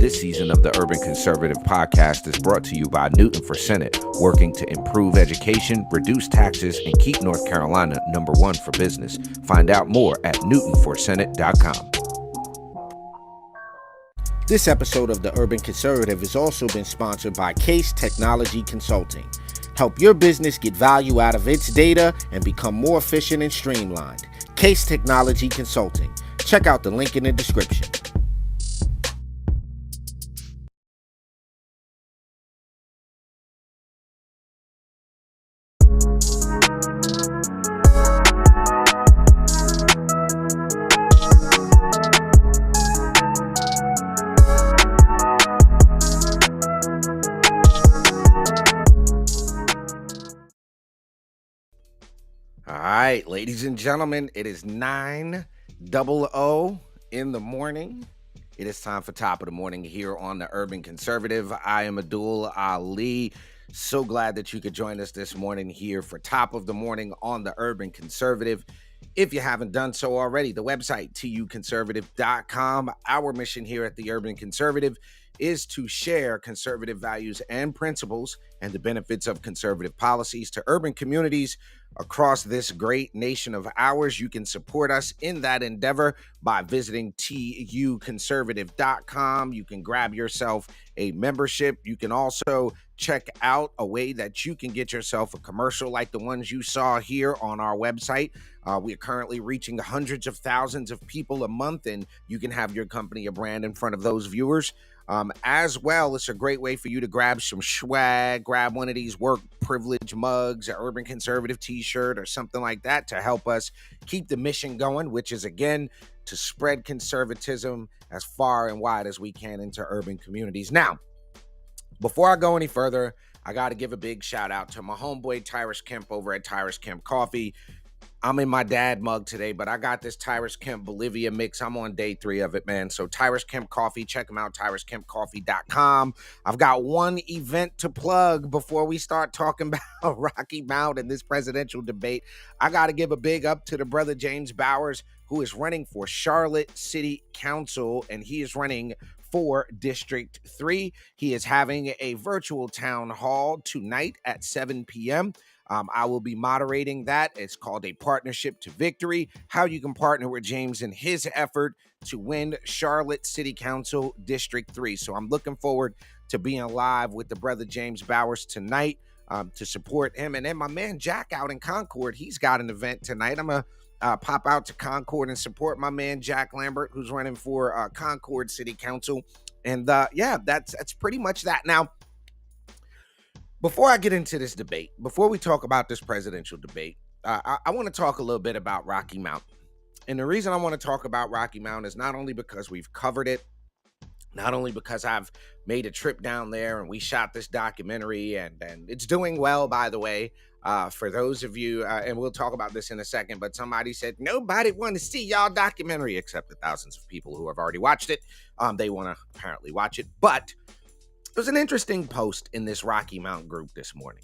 This season of the Urban Conservative podcast is brought to you by Newton for Senate, working to improve education, reduce taxes, and keep North Carolina #1 for business. Find out more at newtonforsenate.com. This episode of the Urban Conservative has also been sponsored by Case Technology Consulting. Help your business get value out of its data and become more efficient and streamlined. Case Technology Consulting. Check out the link in the description. All right, ladies and gentlemen, it is 9:00 in the morning. It is time for Top of the Morning here on the Urban Conservative. I am Abdul Ali. So glad that you could join us this morning here for Top of the Morning on the Urban Conservative. If you haven't done so already, the website, TUCONSERVATIVE.com. Our mission here at the Urban Conservative is to share conservative values and principles and the benefits of conservative policies to urban communities across this great nation of ours. You can support us in that endeavor by visiting TUCONSERVATIVE.com. You can grab yourself a membership. You can also check out a way that you can get yourself a commercial like the ones you saw here on our website. We are currently reaching hundreds of thousands of people a month, and you can have your company or brand in front of those viewers. As well, it's a great way for you to grab some swag, grab one of these work privilege mugs, an Urban Conservative t-shirt or something like that to help us keep the mission going, which is, again, to spread conservatism as far and wide as we can into urban communities. Now, before I go any further, I got to give a big shout out to my homeboy Tyrus Kemp over at Tyrus Kemp Coffee. I'm in my dad mug today, but I got this Tyrus Kemp Bolivia mix. I'm on day 3 of it, man. So Tyrus Kemp Coffee, check them out, TyrusKempCoffee.com. I've got one event to plug before we start talking about Rocky Mount and this presidential debate. I got to give a big up to the brother James Bowers, who is running for Charlotte City Council, and he is running for District 3. He is having a virtual town hall tonight at 7 p.m. I will be moderating that. It's called a Partnership to Victory, how you can partner with James in his effort to win Charlotte City Council District 3. So I'm looking forward to being live with the brother James Bowers tonight to support him. And then my man Jack out in Concord, he's got an event tonight. I'm going to pop out to Concord and support my man Jack Lambert, who's running for Concord City Council. And yeah, that's pretty much that. Now, before I get into this debate, before we talk about this presidential debate, I want to talk a little bit about Rocky Mount. And the reason I want to talk about Rocky Mount is not only because we've covered it, not only because I've made a trip down there and we shot this documentary, and it's doing well, by the way, for those of you, and we'll talk about this in a second, but somebody said, nobody want to see y'all documentary except the thousands of people who have already watched it. They want to apparently watch it, but it was an interesting post in this Rocky Mount group this morning.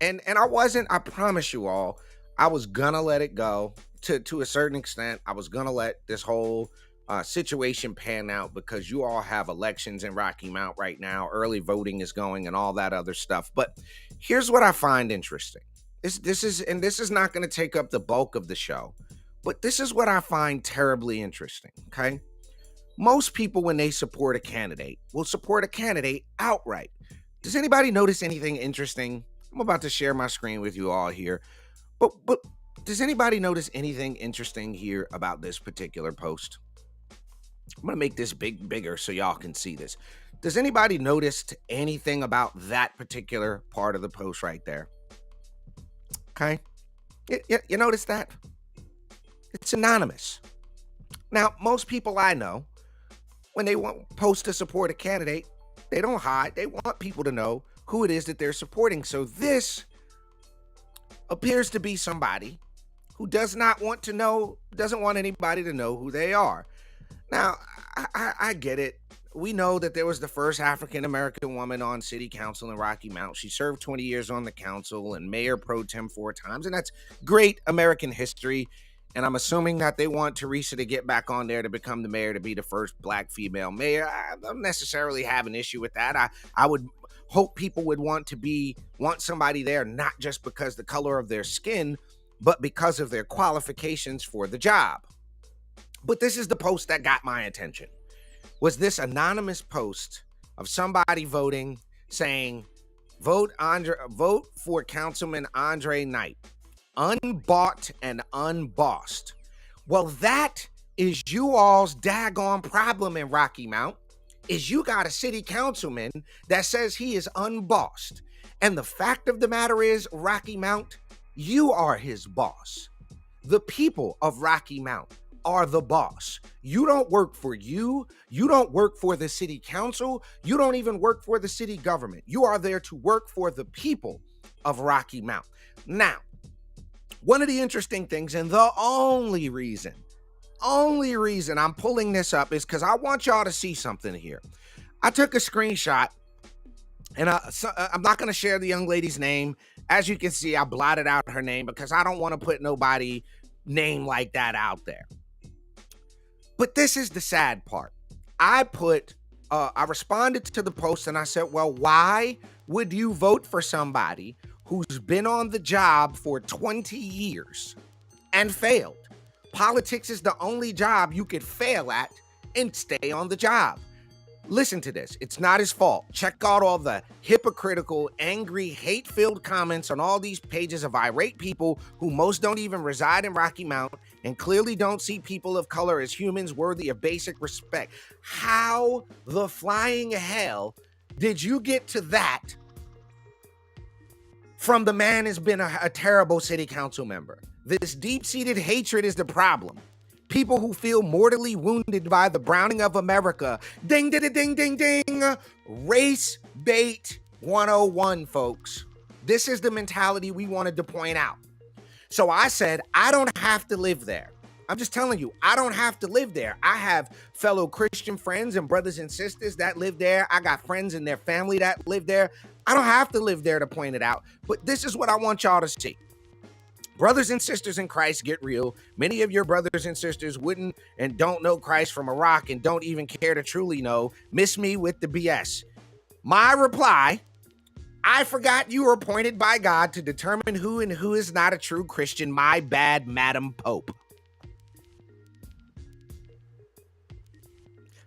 And I promise you all, I was gonna let it go to a certain extent. I was gonna let this whole situation pan out because you all have elections in Rocky Mount right now. Early voting is going and all that other stuff. But here's what I find interesting. This is not gonna take up the bulk of the show, but this is what I find terribly interesting, okay? Most people, when they support a candidate, will support a candidate outright. Does anybody notice anything interesting? I'm about to share my screen with you all here. But does anybody notice anything interesting here about this particular post? I'm going to make this bigger so y'all can see this. Does anybody notice anything about that particular part of the post right there? Okay. You notice that? It's anonymous. Now, most people I know, when they post to support a candidate, they don't hide. They want people to know who it is that they're supporting. So this appears to be somebody who doesn't want anybody to know who they are. Now, I get it. We know that there was the first African-American woman on city council in Rocky Mount. She served 20 years on the council and mayor pro tem 4 times, and that's great American history. And I'm assuming that they want Teresa to get back on there to become the mayor, to be the first black female mayor. I don't necessarily have an issue with that. I would hope people would want somebody there, not just because the color of their skin, but because of their qualifications for the job. But this is the post that got my attention. Was this anonymous post of somebody voting, saying, vote for Councilman Andre Knight, unbought and unbossed. Well, that is you all's daggone problem in Rocky Mount, is you got a city councilman that says he is unbossed. And the fact of the matter is, Rocky Mount, you are his boss. The people of Rocky Mount are the boss. You don't work for you. You don't work for the city council. You don't even work for the city government. You are there to work for the people of Rocky Mount. Now, one of the interesting things, and the only reason I'm pulling this up is because I want y'all to see something here. I took a screenshot, and I'm not going to share the young lady's name. As you can see, I blotted out her name because I don't want to put nobody name like that out there. But this is the sad part. I responded to the post and I said, well, why would you vote for somebody who's been on the job for 20 years and failed? Politics is the only job you could fail at and stay on the job. Listen to this. It's not his fault. Check out all the hypocritical, angry, hate-filled comments on all these pages of irate people who most don't even reside in Rocky Mount and clearly don't see people of color as humans worthy of basic respect. How the flying hell did you get to that from the man has been a terrible city council member? This deep-seated hatred is the problem. People who feel mortally wounded by the browning of America. Ding, ding, ding, ding, ding. Race bait 101, folks. This is the mentality we wanted to point out. So I said, I don't have to live there. I'm just telling you, I don't have to live there. I have fellow Christian friends and brothers and sisters that live there. I got friends and their family that live there. I don't have to live there to point it out. But this is what I want y'all to see. Brothers and sisters in Christ, get real. Many of your brothers and sisters wouldn't and don't know Christ from Iraq and don't even care to truly know. Miss me with the BS. My reply, I forgot you were appointed by God to determine who and who is not a true Christian. My bad, Madam Pope.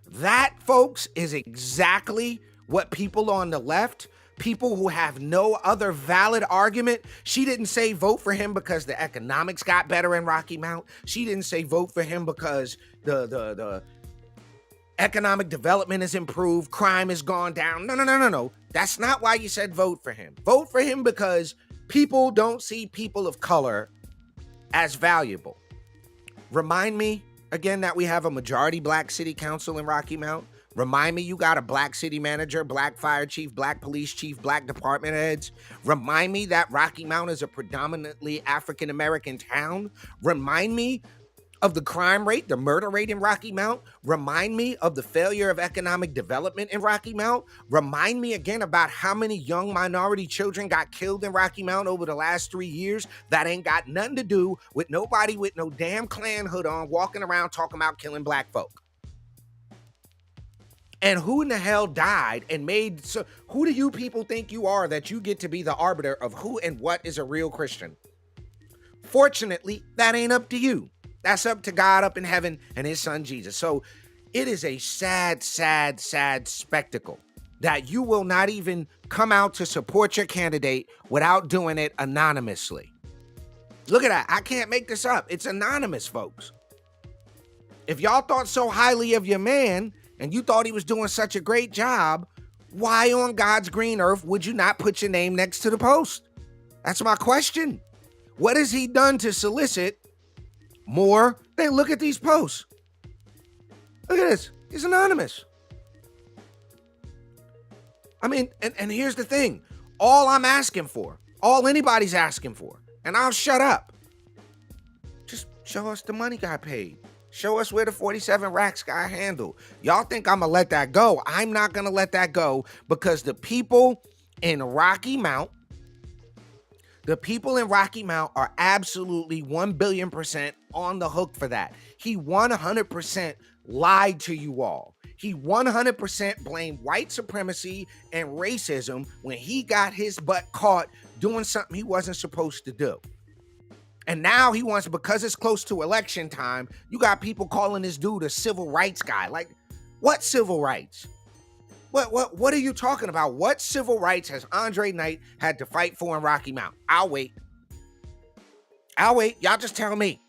That, folks, is exactly what people on the left, people who have no other valid argument. She didn't say vote for him because the economics got better in Rocky Mount. She didn't say vote for him because the economic development has improved, crime has gone down. No. That's not why you said vote for him. Vote for him because people don't see people of color as valuable. Remind me again that we have a majority black city council in Rocky Mount. Remind me you got a black city manager, black fire chief, black police chief, black department heads. Remind me that Rocky Mount is a predominantly African-American town. Remind me of the crime rate, the murder rate in Rocky Mount. Remind me of the failure of economic development in Rocky Mount. Remind me again about how many young minority children got killed in Rocky Mount over the last 3 years. That ain't got nothing to do with nobody with no damn Klan hood on walking around talking about killing black folk. And who in the hell died and made, so who do you people think you are that you get to be the arbiter of who and what is a real Christian? Fortunately, that ain't up to you. That's up to God up in heaven and his son Jesus. So it is a sad, sad, sad spectacle that you will not even come out to support your candidate without doing it anonymously. Look at that. I can't make this up. It's anonymous, folks. If y'all thought so highly of your man and you thought he was doing such a great job, why on God's green earth would you not put your name next to the post? That's my question. What has he done to solicit more than look at these posts? Look at this. He's anonymous. I mean, and here's the thing. All I'm asking for, all anybody's asking for, and I'll shut up. Just show us the money got paid. Show us where the 47 racks got handled. Y'all think I'm going to let that go? I'm not going to let that go because the people in Rocky Mount are absolutely 1 billion% on the hook for that. He 100% lied to you all. He 100% blamed white supremacy and racism when he got his butt caught doing something he wasn't supposed to do. And now he wants, because it's close to election time, you got people calling this dude a civil rights guy. Like, what civil rights? What are you talking about? What civil rights has Andre Knight had to fight for in Rocky Mount? I'll wait. Y'all just tell me.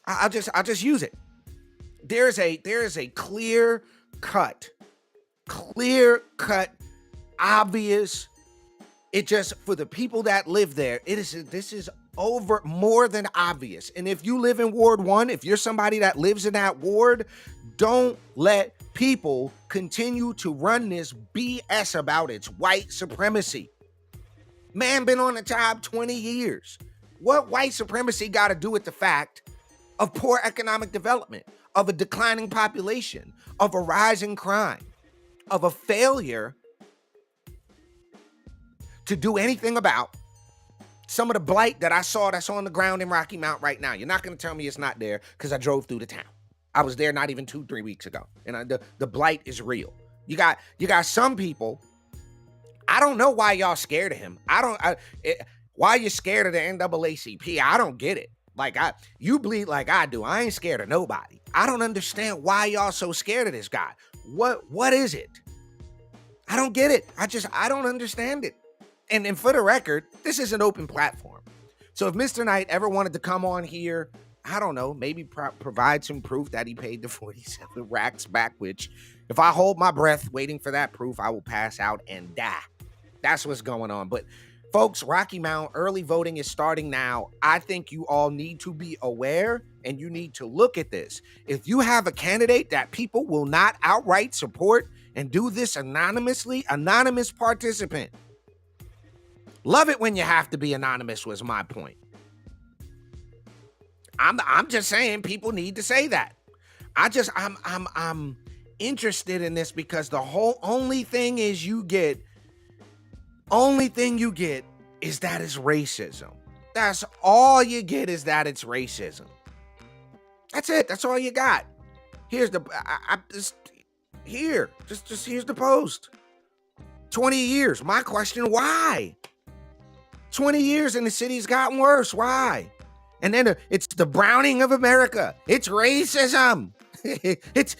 I'll just use it. There is a clear cut, obvious. It just, for the people that live there, this is over more than obvious. And if you live in Ward 1, if you're somebody that lives in that ward, don't let people continue to run this BS about its white supremacy. Man been on the job 20 years. What white supremacy got to do with the fact of poor economic development, of a declining population, of a rising crime, of a failure to do anything about some of the blight that I saw that's on the ground in Rocky Mount right now? You're not going to tell me it's not there, because I drove through the town. I was there not even 2-3 weeks ago, and the blight is real. You got some people. I don't know why y'all scared of him. Why you scared of the NAACP? I don't get it. Like, you bleed like I do. I ain't scared of nobody. I don't understand why y'all so scared of this guy. What is it? I don't get it. I don't understand it. And for the record, this is an open platform. So if Mr. Knight ever wanted to come on here, I don't know, maybe provide some proof that he paid the 47 racks back, which if I hold my breath waiting for that proof, I will pass out and die. That's what's going on. But folks, Rocky Mount, early voting is starting now. I think you all need to be aware, and you need to look at this. If you have a candidate that people will not outright support and do this anonymously, anonymous participant. Love it when you have to be anonymous was my point. I'm just saying people need to say that. I'm interested in this because the only thing you get is that it's racism. That's all you get, is that it's racism. That's it. That's all you got. Here's the here's the post. 20 years. My question, why? 20 years and the city's gotten worse. Why? And then it's the browning of America. It's racism. It's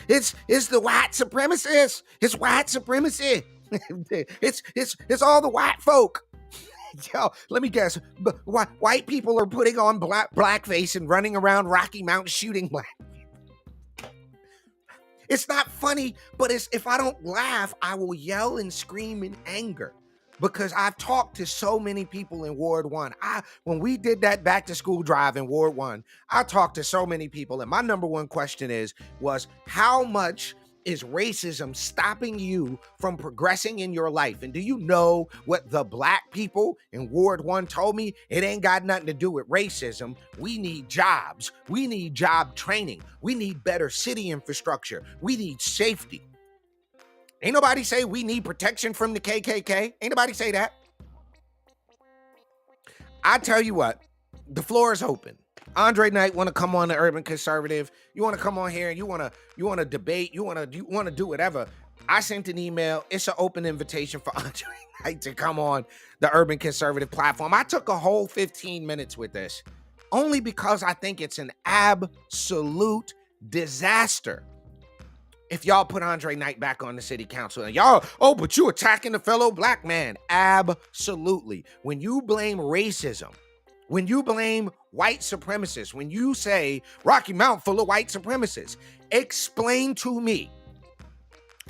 the white supremacists. It's white supremacy. it's all the white folk. Yo, let me guess. White people are putting on blackface and running around Rocky Mount shooting black people. It's not funny, but if I don't laugh, I will yell and scream in anger. Because I've talked to so many people in Ward 1. When we did that back to school drive in Ward 1, I talked to so many people. And my number one question was how much is racism stopping you from progressing in your life? And do you know what the black people in Ward 1 told me? It ain't got nothing to do with racism. We need jobs. We need job training. We need better city infrastructure. We need safety. Ain't nobody say we need protection from the KKK. Ain't nobody say that. I tell you what, the floor is open. Andre Knight want to come on the Urban Conservative. You want to come on here and you want to debate. You want to do whatever. I sent an email. It's an open invitation for Andre Knight to come on the Urban Conservative platform. I took a whole 15 minutes with this only because I think it's an absolute disaster. If y'all put Andre Knight back on the city council and y'all, but you attacking the fellow black man. Absolutely. When you blame racism, when you blame white supremacists, when you say Rocky Mount full of white supremacists, explain to me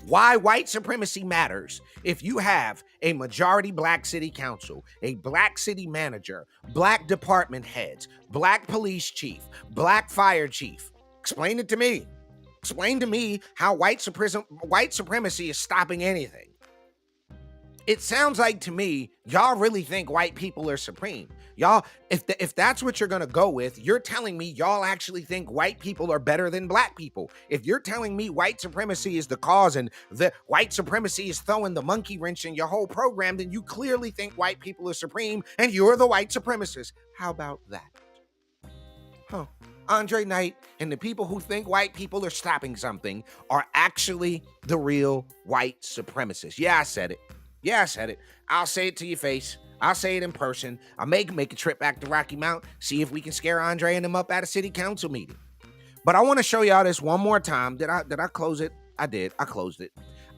why white supremacy matters if you have a majority black city council, a black city manager, black department heads, black police chief, black fire chief. Explain it to me. Explain to me how white supremacy is stopping anything. It sounds like to me, y'all really think white people are supreme. Y'all, if that's what you're going to go with, you're telling me y'all actually think white people are better than black people. If you're telling me white supremacy is the cause and the white supremacy is throwing the monkey wrench in your whole program, then you clearly think white people are supreme and you're the white supremacist. How about that? Huh. Andre Knight and the people who think white people are stopping something are actually the real white supremacists. Yeah, I said it. Yeah, I said it. I'll say it to your face. I'll say it in person. I may make a trip back to Rocky Mount, see if we can scare Andre and him up at a city council meeting. But I want to show y'all this one more time. Did I close it? I did. I closed it.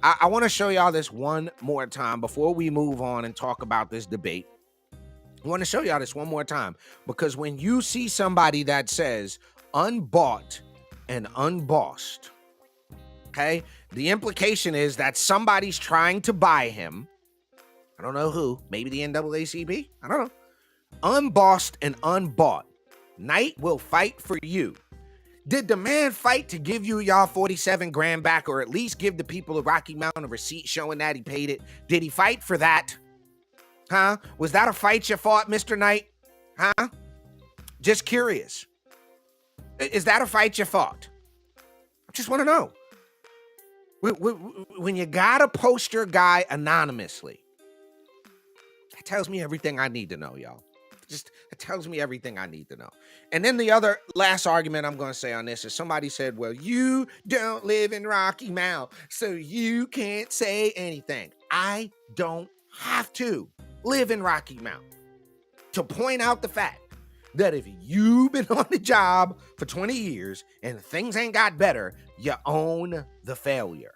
I want to show y'all this one more time before we move on and talk about this debate. I want to show y'all this one more time, because when you see somebody that says unbought and unbossed, okay, the implication is that somebody's trying to buy him. I don't know who, maybe the NAACP. I don't know. Unbossed and unbought. Knight will fight for you. Did the man fight to give you y'all 47 grand back, or at least give the people of Rocky Mountain a receipt showing that he paid it? Did he fight for that? Huh? Was that a fight you fought, Mr. Knight? Huh? Just curious. Is that a fight you fought? I just want to know. When you gotta post your guy anonymously, that tells me everything I need to know, y'all. It tells me everything I need to know. And then the other last argument I'm going to say on this is somebody said, well, you don't live in Rocky Mount, so you can't say anything. I don't have to live in Rocky Mount to point out the fact that if you've been on the job for 20 years and things ain't got better, you own the failure.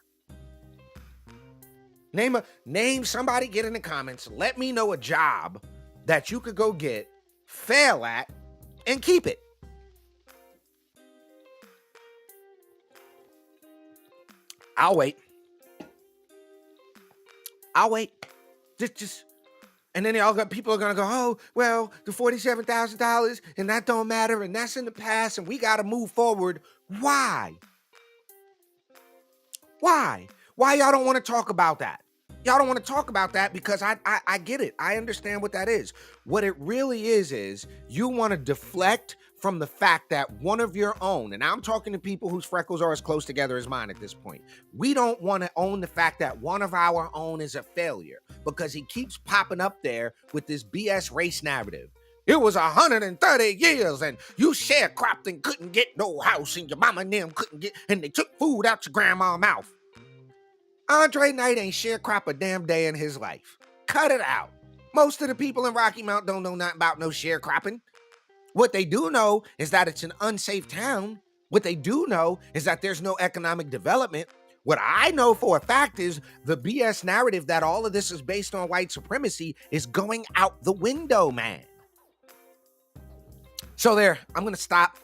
Name somebody, get in the comments. Let me know a job that you could go get, fail at, and keep it. I'll wait. Just, and then people are gonna go, oh, well, the $47,000, and that don't matter, and that's in the past, and we gotta move forward. Why? Why y'all don't want to talk about that? Y'all don't want to talk about that because I get it. I understand what that is. What it really is you want to deflect from the fact that one of your own, and I'm talking to people whose freckles are as close together as mine at this point. We don't want to own the fact that one of our own is a failure because he keeps popping up there with this BS race narrative. It was 130 years and you sharecropped and couldn't get no house and your mama and them couldn't get, and they took food out your grandma's mouth. Andre Knight ain't sharecrop a damn day in his life. Cut it out. Most of the people in Rocky Mount don't know nothing about no sharecropping. What they do know is that it's an unsafe town. What they do know is that there's no economic development. What I know for a fact is the BS narrative that all of this is based on white supremacy is going out the window, man. So there, I'm going to stop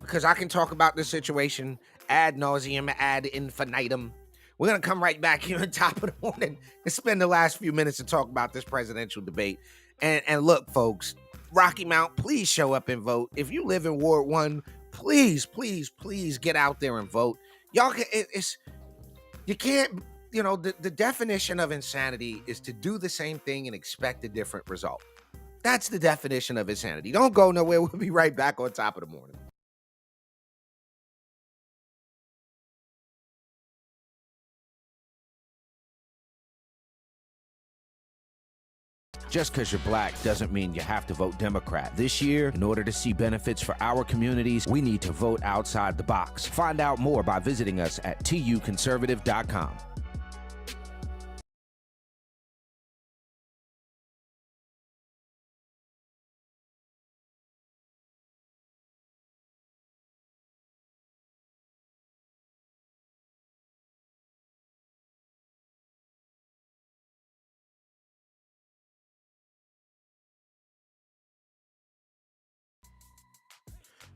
because I can talk about this situation ad nauseum, ad infinitum. We're going to come right back here on top of the morning and spend the last few minutes to talk about this presidential debate. And look, folks, Rocky Mount, please show up and vote. If you live in Ward 1, please get out there and vote. Y'all, you can't, the definition of insanity is to do the same thing and expect a different result. That's the definition of insanity. Don't go nowhere. We'll be right back on top of the morning. Just because you're black doesn't mean you have to vote Democrat. This year, in order to see benefits for our communities, we need to vote outside the box. Find out more by visiting us at TUCONSERVATIVE.com.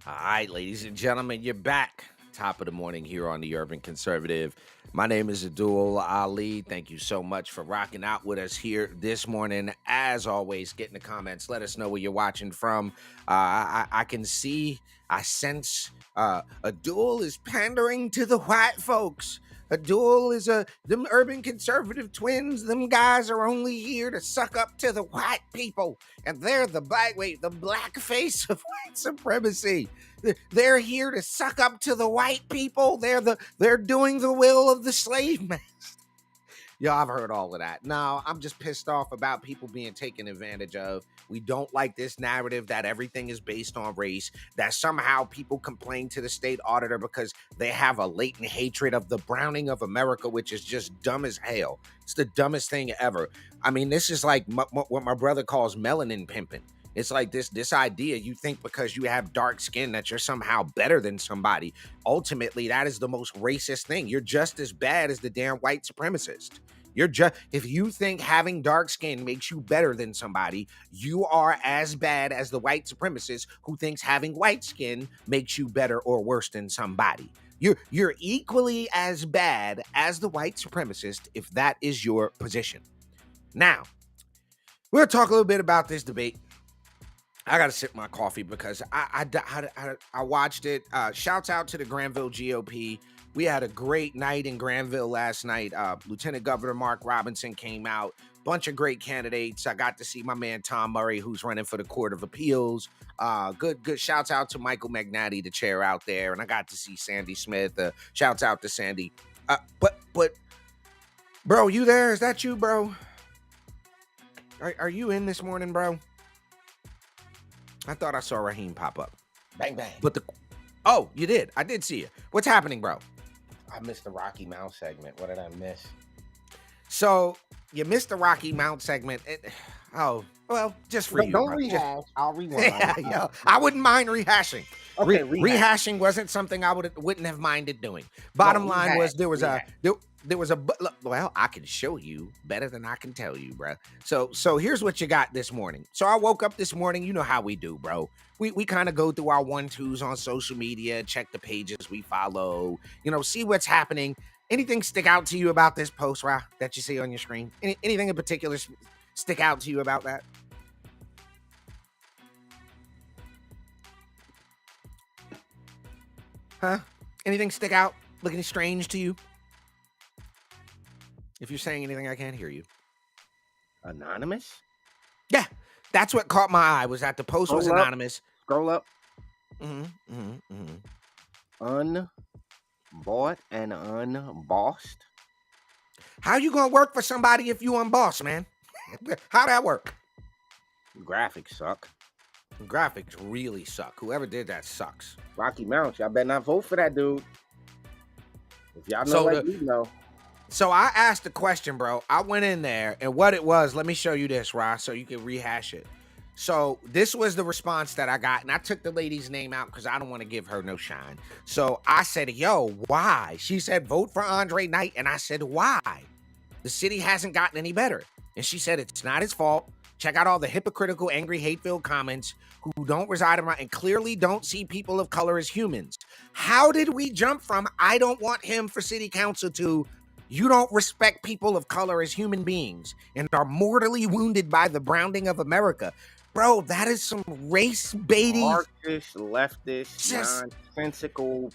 All right, ladies and gentlemen, you're back. Top of the morning here on the Urban Conservative. My name is Abdul Ali. Thank you so much for rocking out with us here this morning. As always, get in the comments. Let us know where you're watching from. I can see, I sense Abdul is pandering to the white folks. Abdul is them urban conservative twins. Them guys are only here to suck up to the white people, and they're the black face of white supremacy. They're here to suck up to the white people. They're doing the will of the slave master. Yeah, I've heard all of that. No, I'm just pissed off about people being taken advantage of. We don't like this narrative that everything is based on race, that somehow people complain to the state auditor because they have a latent hatred of the browning of America, which is just dumb as hell. It's the dumbest thing ever. I mean, this is like what my brother calls melanin pimping. It's like this idea you think because you have dark skin that you're somehow better than somebody. Ultimately, that is the most racist thing. You're just as bad as the damn white supremacist. You're just if you think having dark skin makes you better than somebody, you are as bad as the white supremacist who thinks having white skin makes you better or worse than somebody. You're equally as bad as the white supremacist if that is your position. Now, we'll talk a little bit about this debate. I got to sip my coffee because I watched it. Shouts out to the Granville GOP. We had a great night in Granville last night. Lieutenant Governor Mark Robinson came out. Bunch of great candidates. I got to see my man Tom Murray, who's running for the Court of Appeals. Good shouts out to Michael Magnati, the chair out there. And I got to see Sandy Smith. Shouts out to Sandy. But, bro, you there? Is that you, bro? Are you in this morning, bro? I thought I saw Raheem pop up. Bang, bang. But oh, you did. I did see you. What's happening, bro? I missed the Rocky Mount segment. What did I miss? So you missed the Rocky Mount segment. Oh, well, just for you. Don't rehash. I'll rewind. Yeah, I wouldn't mind rehashing. Okay, rehashing wasn't something I wouldn't have minded doing. Bottom line was there was well, I can show you better than I can tell you, bro. So here's what you got this morning. So I woke up this morning. You know how we do, bro. We kind of go through our 1-2s on social media, check the pages we follow, see what's happening. Anything stick out to you about this post, Ra, that you see on your screen? Anything in particular stick out to you about that? Huh? Anything stick out? Looking strange to you? If you're saying anything, I can't hear you. Anonymous? Yeah, that's what caught my eye, was that the post was anonymous. Scroll up. Mm-hmm. Unbought and unbossed. How you gonna work for somebody if you unbossed, man? How that work? Graphics suck. Graphics really suck. Whoever did that sucks. Rocky Mount, y'all better not vote for that dude. If y'all know we know. So I asked the question, bro. I went in there, and what it was, let me show you this, Ross, so you can rehash it. So this was the response that I got, and I took the lady's name out because I don't want to give her no shine. So I said, yo, why? She said, vote for Andre Knight, and I said, why? The city hasn't gotten any better. And she said, it's not his fault. Check out all the hypocritical, angry, hate-filled comments who don't reside around and clearly don't see people of color as humans. How did we jump from I don't want him for city council to you don't respect people of color as human beings and are mortally wounded by the browning of America? Bro, that is some race baiting. Marxist, leftist, nonsensical,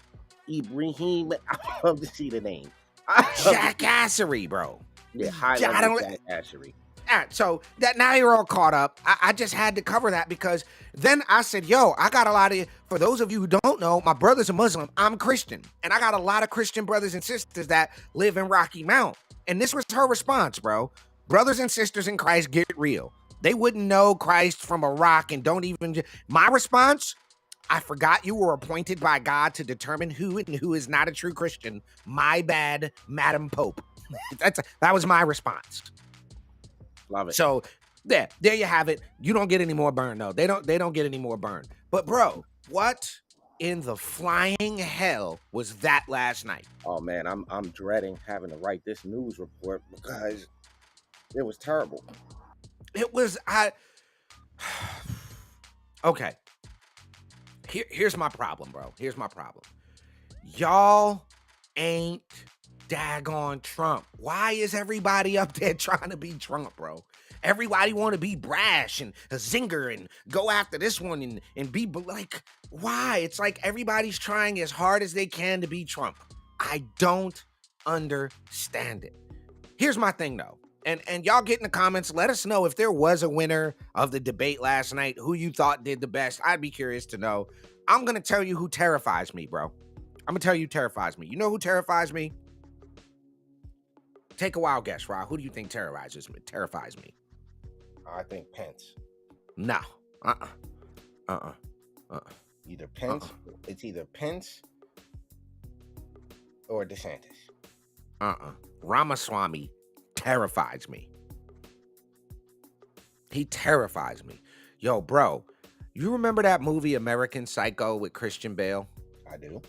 Ibrahim. I love to see the name. Jackassery, bro. Yeah, high-level jackassery. All right, so that now you're all caught up. I just had to cover that because then I said, yo, I got a lot of, for those of you who don't know, my brother's a Muslim, I'm Christian. And I got a lot of Christian brothers and sisters that live in Rocky Mount. And this was her response, bro. Brothers and sisters in Christ, get real. They wouldn't know Christ from a rock and don't even, my response, I forgot you were appointed by God to determine who and who is not a true Christian. My bad, Madam Pope. That was my response. Love it. So there you have it. You don't get any more burn, though. They don't get any more burn. But bro, what in the flying hell was that last night? Oh man, I'm dreading having to write this news report because it was terrible. It was okay. Here's my problem, bro. Here's my problem. Y'all ain't daggone Trump. Why is everybody up there trying to be Trump, bro? Everybody want to be brash and a zinger and go after this one and be like, why? It's like everybody's trying as hard as they can to be Trump. I don't understand it. Here's my thing, though. And y'all get in the comments, let us know if there was a winner of the debate last night, who you thought did the best. I'd be curious to know. I'm going to tell you who terrifies me, bro. I'm going to tell you who terrifies me. You know who terrifies me? Take a wild guess, Rob. Who do you think terrifies me? I think Pence. No. Either Pence. It's either Pence or DeSantis. Ramaswamy terrifies me. He terrifies me. Yo, bro, you remember that movie American Psycho with Christian Bale? I do.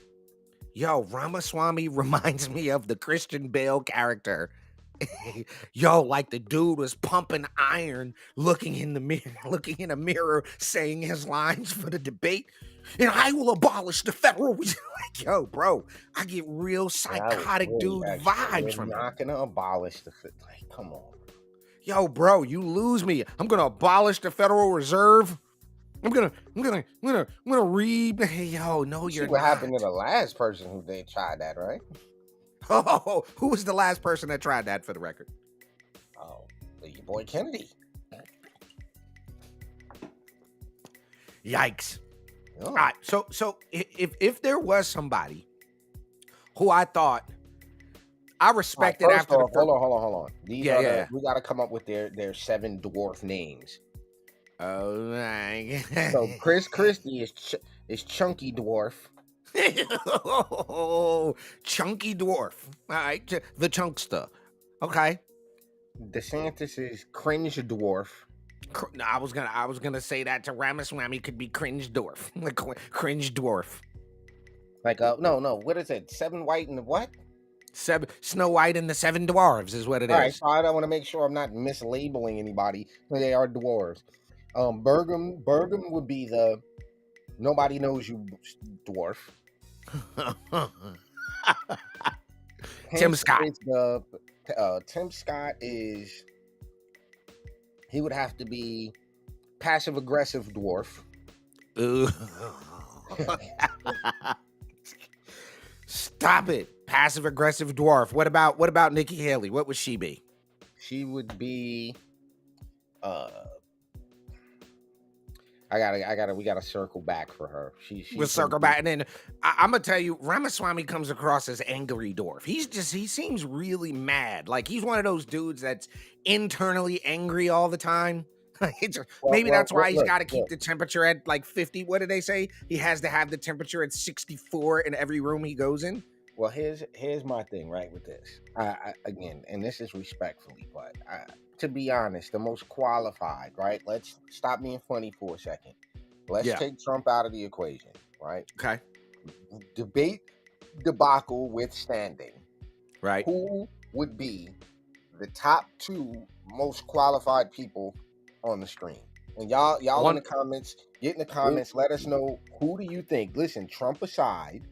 Yo, Ramaswamy reminds me of the Christian Bale character. Yo, like the dude was pumping iron, looking in a mirror, saying his lines for the debate. And I will abolish the federal. Like, yo, bro, I get real psychotic dude vibes from him. We're not gonna abolish the like. Come on. Yo, bro, you lose me. I'm gonna abolish the Federal Reserve. I'm gonna read. Hey, yo, no, you're See what not. happened to the last person who they tried that, right? Oh, who was the last person that tried that, for the record? Oh, your boy Kennedy. Yikes. Oh. All right, so if there was somebody who I thought I respected right, after off, the hold on. These are we gotta come up with their 7 dwarf names. Oh my God. So Chris Christie is Chunky Dwarf. Chunky dwarf. All right, the chunkster. Okay. DeSantis is Cringe Dwarf. I was gonna say that to Ramaswamy could be cringe dwarf, like cringe dwarf. Like no, what is it? 7 white and what? 7 Snow White and the 7 dwarves is what it is. All right, so I don't want to make sure I'm not mislabeling anybody. They are dwarves. Bergam would be the nobody knows you dwarf. Tim Scott. Tim Scott is. He would have to be passive aggressive dwarf. Stop it. Passive aggressive dwarf. What about Nikki Haley? What would she be? She would be we gotta circle back for her. We'll circle back, and then I'm gonna tell you, Ramaswamy comes across as angry dwarf. He seems really mad. Like he's one of those dudes that's internally angry all the time. Maybe that's why he's got to keep the temperature at like 50. What did they say? He has to have the temperature at 64 in every room he goes in. Well, here's my thing, right, with this. Again, and this is respectfully, but to be honest, the most qualified, right? Let's stop being funny for a second. Let's take Trump out of the equation, right? Okay. Debate debacle withstanding. Right. Who would be the top 2 most qualified people on the screen? And y'all in the comments, get in the comments, let us know, who do you think? Listen, Trump aside,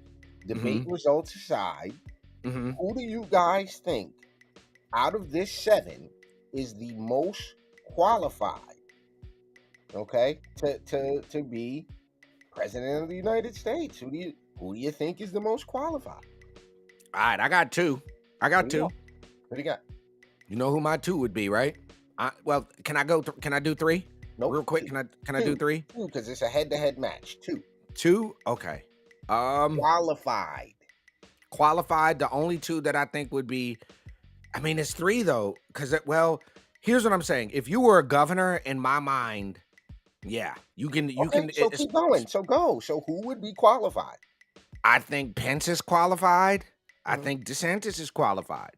debate results aside, who do you guys think out of this 7 is the most qualified, okay, to be president of the United States? Who do you think is the most qualified? All right, I got 2. What do you got? You know who my 2 would be, right? Well, can I go? Can I do 3? Nope. Real quick, can I do 3? 2, because it's a head-to-head match. 2. 2? Okay. Qualified. The only 2 that I think would be, I mean, it's 3 though, because here's what I'm saying. If you were a governor, in my mind, yeah, you can. So keep going. So go. So who would be qualified? I think Pence is qualified. I think DeSantis is qualified.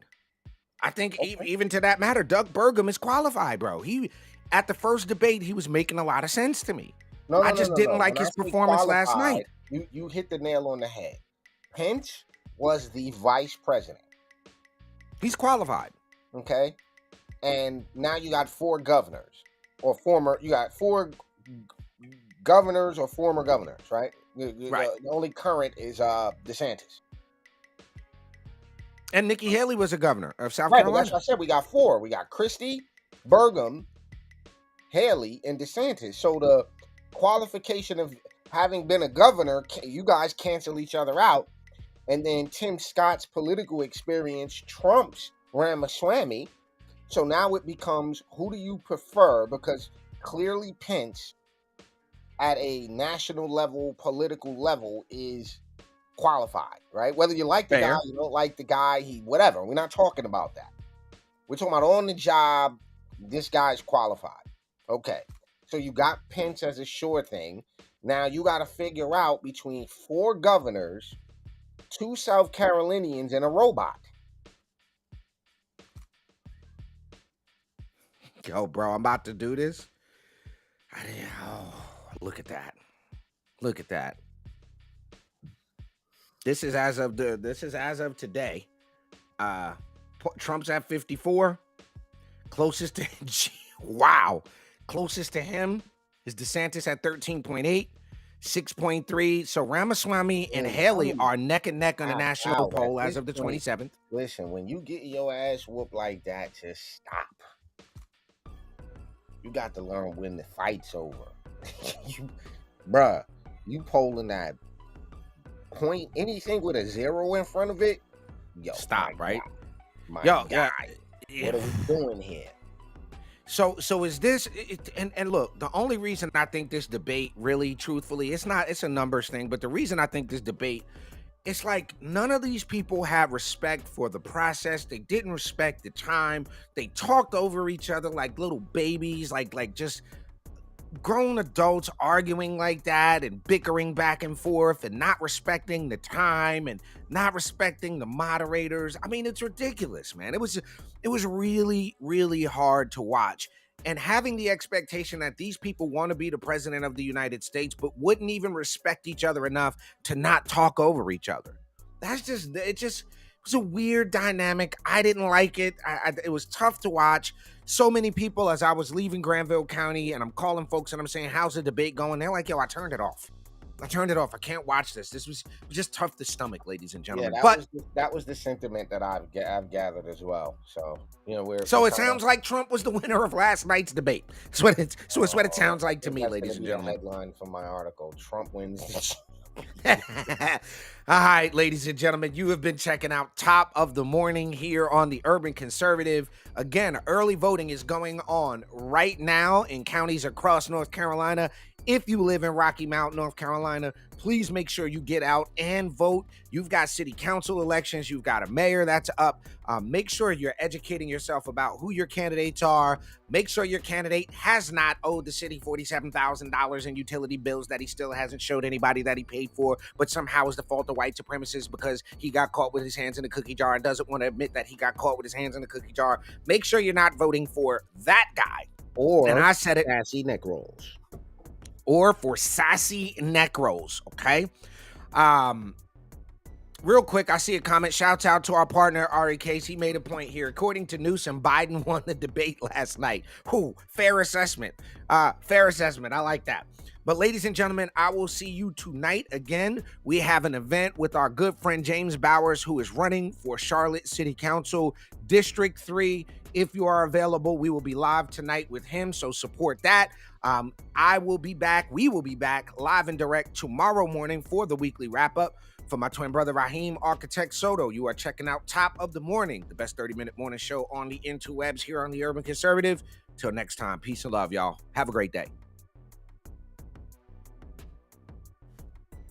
I think even to that matter, Doug Burgum is qualified, bro. He at the first debate, he was making a lot of sense to me. I just didn't like his performance last night. You hit the nail on the head. Pence was the vice president. He's qualified. Okay. And now you got 4 governors or former, you got 4 governors or former governors, right? Right. The only current is DeSantis. And Nikki Haley was a governor of South Right, Carolina. that's what I said. We got 4. We got Christie, Burgum, Haley, and DeSantis. So the qualification of having been a governor, you guys cancel each other out. And then Tim Scott's political experience trumps Ramaswamy. So now it becomes, who do you prefer? Because clearly Pence at a national level, political level, is qualified, right? Whether you like the guy, you don't like the guy, whatever. We're not talking about that. We're talking about on the job. This guy's qualified. Okay. So you got Pence as a sure thing. Now you got to figure out between 4 governors, 2 South Carolinians, and a robot. Yo, bro, I'm about to do this. Oh, look at that. Look at that. This is as of today. Trump's at 54. Closest to wow. Closest to him is DeSantis at 13.8, 6.3. So Ramaswamy and Haley are neck and neck on the national poll as of the 27th. Listen, when you get your ass whooped like that, just stop. You got to learn when the fight's over. You polling that point, anything with a 0 in front of it, yo, stop, right? What are we doing here? So is this and look, the only reason I think this debate really, truthfully, it's a numbers thing, but the reason I think this debate, it's like none of these people have respect for the process. They didn't respect the time. They talked over each other like little babies, like just grown adults arguing like that and bickering back and forth and not respecting the time and not respecting the moderators. I mean, it's ridiculous, man. It was really, really hard to watch. And having the expectation that these people want to be the president of the United States, but wouldn't even respect each other enough to not talk over each other. It was a weird dynamic. I didn't like it. It was tough to watch. So many people, as I was leaving Granville County and I'm calling folks and I'm saying, how's the debate going? They're like, yo, I turned it off. I can't watch this. This was just tough to stomach, ladies and gentlemen. Yeah, that was the sentiment that I've gathered as well. So, it sounds like Trump was the winner of last night's debate. It's what it sounds like to me, ladies and gentlemen. Headline from my article: Trump wins. All right, ladies and gentlemen, you have been checking out Top of the Morning here on the Urban Conservative. Again, early voting is going on right now in counties across North Carolina. If you live in Rocky Mount, North Carolina, please make sure you get out and vote. You've got city council elections. You've got a mayor that's up. Make sure you're educating yourself about who your candidates are. Make sure your candidate has not owed the city $47,000 in utility bills that he still hasn't showed anybody that he paid for, but somehow is the fault of white supremacists because he got caught with his hands in the cookie jar and doesn't want to admit that he got caught with his hands in the cookie jar. Make sure you're not voting for that guy. And I said it, sassy neck rolls. Or for sassy neck rolls, okay? Real quick, I see a comment. Shouts out to our partner, Ari Case. He made a point here. According to Newsom, Biden won the debate last night. Fair assessment. Fair assessment. I like that. But ladies and gentlemen, I will see you tonight again. We have an event with our good friend James Bowers, who is running for Charlotte City Council, District 3. If you are available, we will be live tonight with him, so support that. I will be back. We will be back live and direct tomorrow morning for the weekly wrap-up. For my twin brother, Raheem Architect Soto, you are checking out Top of the Morning, the best 30-minute morning show on the interwebs here on the Urban Conservative. Till next time, peace and love, y'all. Have a great day.